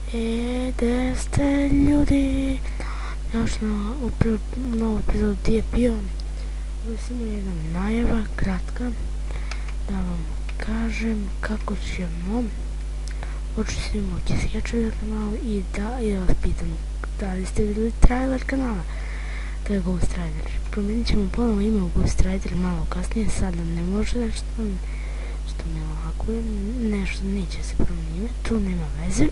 Gdje ste ljudi? Još na novu epizodu gdje je bio. Ovo je samo jedna najava, kratka, da vam kažem kako ćemo početi moći skečevi na kanalu i da vas pitam da li ste vidjeli trailer kanala. To je Ghost Rider. Promijenit ćemo ponovo ime u Ghost Rider malo kasnije, sada ne može nešto što me lakuje, nešto neće se promijeniti, to nema veze.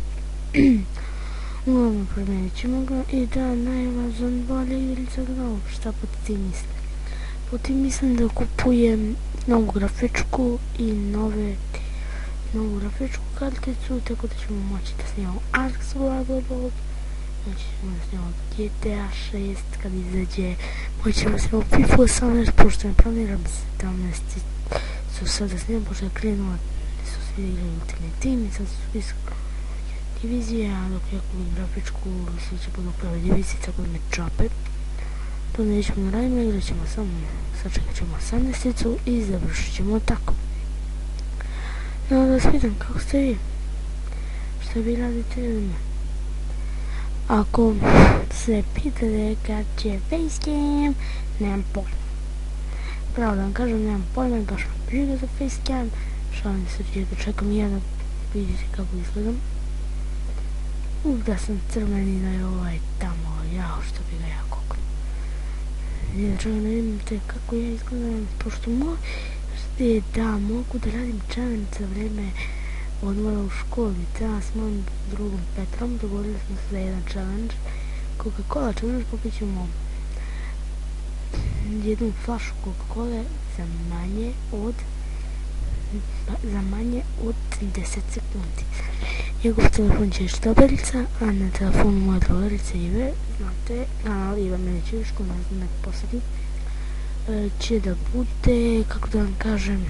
Uglavnom promijenit ćemo ga i da najava za bolje igrica kanala. Šta po tim mislim? Po tim mislim da kupujem novu grafičku i novu grafičku karticu, tako da ćemo moći da snimamo Ark Survival Mode, moći ćemo da snimamo GTA 6 kad izađe, moći ćemo da snimamo FIFA 18, pošto ne planiram 17, su sada snimam, pošto je krenula, su svi igrali Ultimate Team i sad su divizije, a dok ja kupim grafičku, svi će budu prve divizije, tako da me čape. To nećemo da radimo, igrat ćemo samo, sačekat ćemo 18-icu i završit ćemo tako. No, da vas pitam, kako ste vi? Što vi radite ili ne? Ako se pitate kad će facecam, nemam pojma. Pravo da vam kažem, nemam pojma, baš vam briga za facecam. Šalim se, da čekam i ja da vidite kako izgledam. Da sam crveni da je ovaj tamo, jao što bi ga ja koknuo. Da čekam da vidite kako ja izgledam, pošto mogu da radim challenge za vreme odmora u školi. Da, s mojim drugom Petrom dogovorili smo se za jedan challenge, Coca-Cola challenge, popit ćemo jednu flašu Coca-Cola za manje od 30 sekundi. Njegov telefon će štoberica, a na telefonu moje drugarice Ive, znate, kanal Iva Milićević, ko nas nek posjeti, će da bude, kako da vam kažem,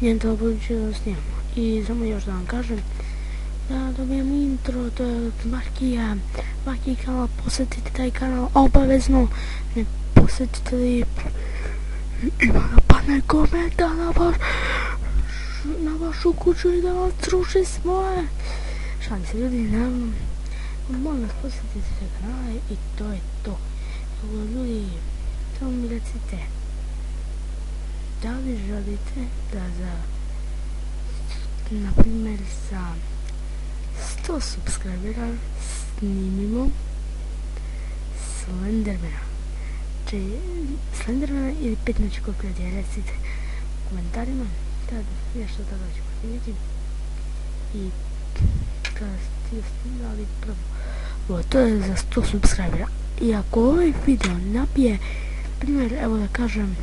njen telefon će da snijemo. I samo još da vam kažem, da dobijem intro, to je od Maki kanal, posjetite taj kanal, obavezno, ne posjetite li, ima da padne komentar na vašu kuću i da vas sruši svoje. Šalim se ljudi, naravno, molim vas posjetite se kanale i to je to. Ljudi, samo mi recite, da li želite da na primjer sa 100 subscribera snimimo Slendermana ili 5 noći kopija, recite u komentarima, nešto tada ćemo snimiti i kada ste snimali prvo, to je za 100 subscribera. I ako ovaj video nabije, primjer, evo da kažem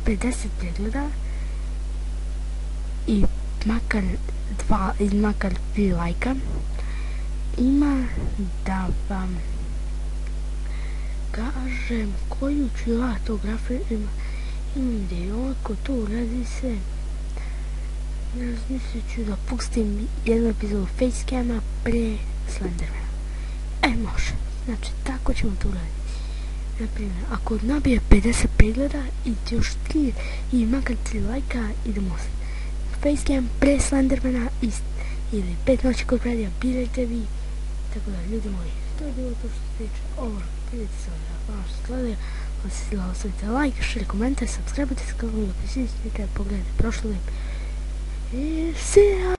50 pregleda i makar 3 lajka, ima da vam kažem koju ću ja to grafičku imam ideju. Ako to uradi se, razmislit ću da pustim jednu epizodu facecama pre Slendermana. Može, znači tako ćemo to uraditi. Naprimjer, ako nabije 50 pregleda i još 3 i makar 3 lajka, idemo se facecam pre Slendermana ili 5 noći kod radija, birajte vi. Tako da, ljudi moji, to je bilo to što se tiče ovo. Vidite se ovdje, hvala što ste gledali, ostavite like, share, komentar, subscribe-ite se kako mi ga prisjetite, pogledajte prošli i see ya!